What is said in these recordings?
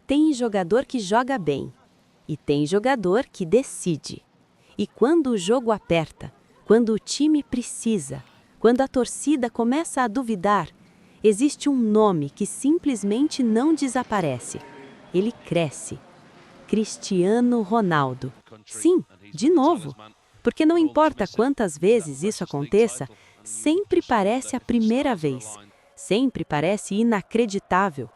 Tem jogador que joga bem e tem jogador que decide. E quando o jogo aperta, quando o time precisa, quando a torcida começa a duvidar, existe um nome que simplesmente não desaparece. Ele cresce. Cristiano Ronaldo. Sim, de novo. Porque não importa quantas vezes isso aconteça, sempre parece a primeira vez. Sempre parece inacreditável.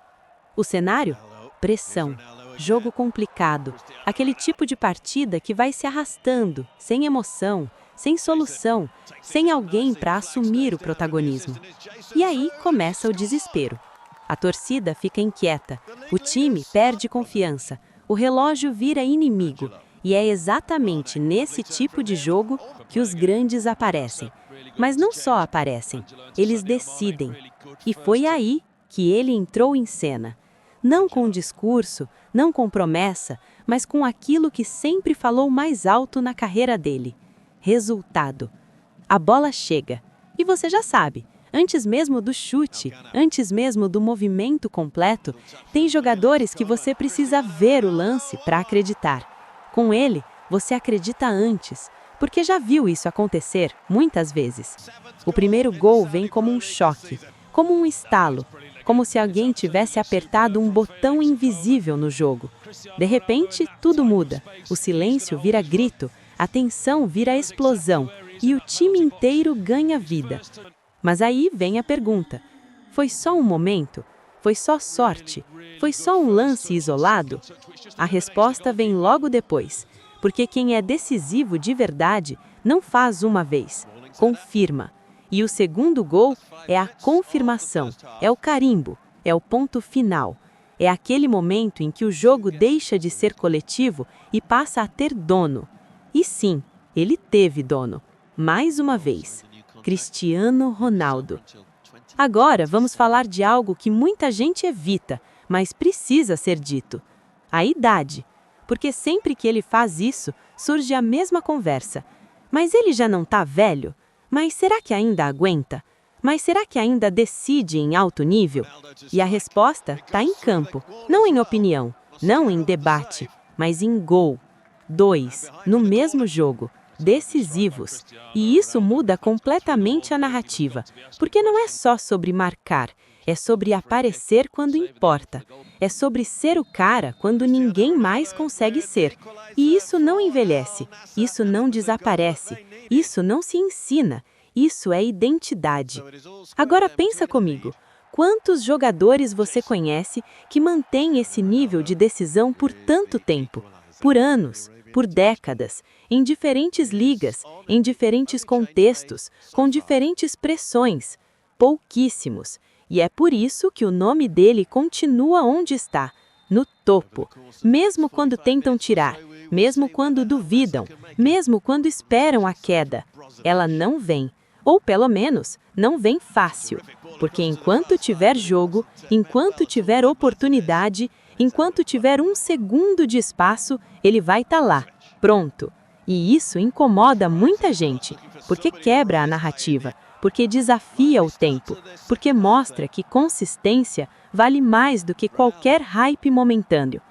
O cenário? Pressão. Jogo complicado. Aquele tipo de partida que vai se arrastando, sem emoção, sem solução, sem alguém para assumir o protagonismo. E aí começa o desespero. A torcida fica inquieta, o time perde confiança, o relógio vira inimigo. E é exatamente nesse tipo de jogo que os grandes aparecem. Mas não só aparecem, eles decidem. E foi aí que ele entrou em cena. Não com discurso, não com promessa, mas com aquilo que sempre falou mais alto na carreira dele. Resultado. A bola chega. E você já sabe, antes mesmo do chute, antes mesmo do movimento completo, tem jogadores que você precisa ver o lance para acreditar. Com ele, você acredita antes, porque já viu isso acontecer muitas vezes. O primeiro gol vem como um choque, como um estalo, como se alguém tivesse apertado um botão invisível no jogo. De repente, tudo muda. O silêncio vira grito, a tensão vira explosão e o time inteiro ganha vida. Mas aí vem a pergunta: foi só um momento? Foi só sorte? Foi só um lance isolado? A resposta vem logo depois, porque quem é decisivo de verdade não faz uma vez, confirma. E o segundo gol é a confirmação, é o carimbo, é o ponto final. É aquele momento em que o jogo deixa de ser coletivo e passa a ter dono. E sim, ele teve dono. Mais uma vez, Cristiano Ronaldo. Agora vamos falar de algo que muita gente evita, mas precisa ser dito. A idade. Porque sempre que ele faz isso, surge a mesma conversa. Mas ele já não está velho? Mas será que ainda aguenta? Mas será que ainda decide em alto nível? E a resposta está em campo, não em opinião, não em debate, mas em gol. 2, no mesmo jogo, decisivos. E isso muda completamente a narrativa, porque não é só sobre marcar, é sobre aparecer quando importa. É sobre ser o cara quando ninguém mais consegue ser. E isso não envelhece, isso não desaparece, isso não se ensina, isso é identidade. Agora pensa comigo, quantos jogadores você conhece que mantêm esse nível de decisão por tanto tempo? Por anos, por décadas, em diferentes ligas, em diferentes contextos, com diferentes pressões. Pouquíssimos. E é por isso que o nome dele continua onde está, no topo. Mesmo quando tentam tirar, mesmo quando duvidam, mesmo quando esperam a queda. Ela não vem, ou pelo menos, não vem fácil. Porque enquanto tiver jogo, enquanto tiver oportunidade, enquanto tiver um segundo de espaço, ele vai estar lá, pronto. E isso incomoda muita gente, porque quebra a narrativa, porque desafia o tempo, porque mostra que consistência vale mais do que qualquer hype momentâneo.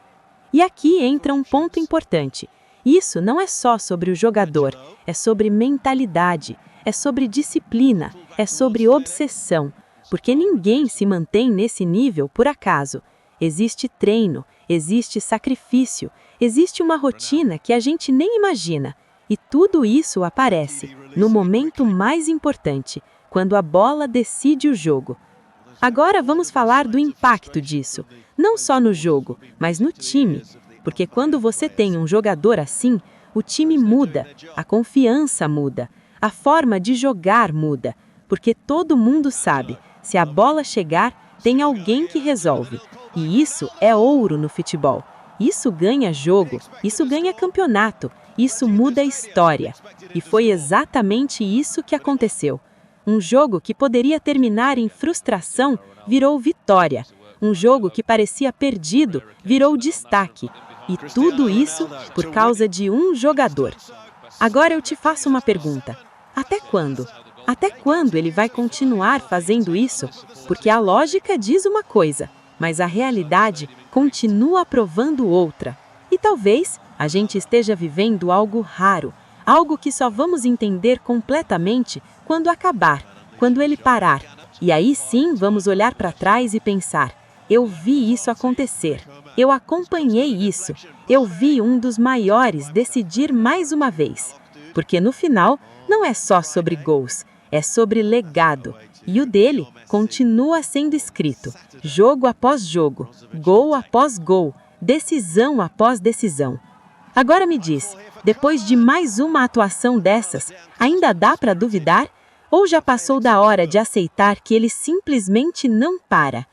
E aqui entra um ponto importante. Isso não é só sobre o jogador, é sobre mentalidade, é sobre disciplina, é sobre obsessão, porque ninguém se mantém nesse nível por acaso. Existe treino, existe sacrifício, existe uma rotina que a gente nem imagina. E tudo isso aparece no momento mais importante, quando a bola decide o jogo. Agora vamos falar do impacto disso, não só no jogo, mas no time. Porque quando você tem um jogador assim, o time muda, a confiança muda, a forma de jogar muda. Porque todo mundo sabe, se a bola chegar, tem alguém que resolve. E isso é ouro no futebol. Isso ganha jogo, isso ganha campeonato, isso muda a história. E foi exatamente isso que aconteceu. Um jogo que poderia terminar em frustração virou vitória. Um jogo que parecia perdido virou destaque. E tudo isso por causa de um jogador. Agora eu te faço uma pergunta. Até quando? Até quando ele vai continuar fazendo isso? Porque a lógica diz uma coisa: mas a realidade continua provando outra. E talvez a gente esteja vivendo algo raro, algo que só vamos entender completamente quando acabar, quando ele parar. E aí sim vamos olhar para trás e pensar: eu vi isso acontecer, eu acompanhei isso, eu vi um dos maiores decidir mais uma vez. Porque no final não é só sobre gols, é sobre legado. E o dele continua sendo escrito, jogo após jogo, gol após gol, decisão após decisão. Agora me diz, depois de mais uma atuação dessas, ainda dá para duvidar? Ou já passou da hora de aceitar que ele simplesmente não para?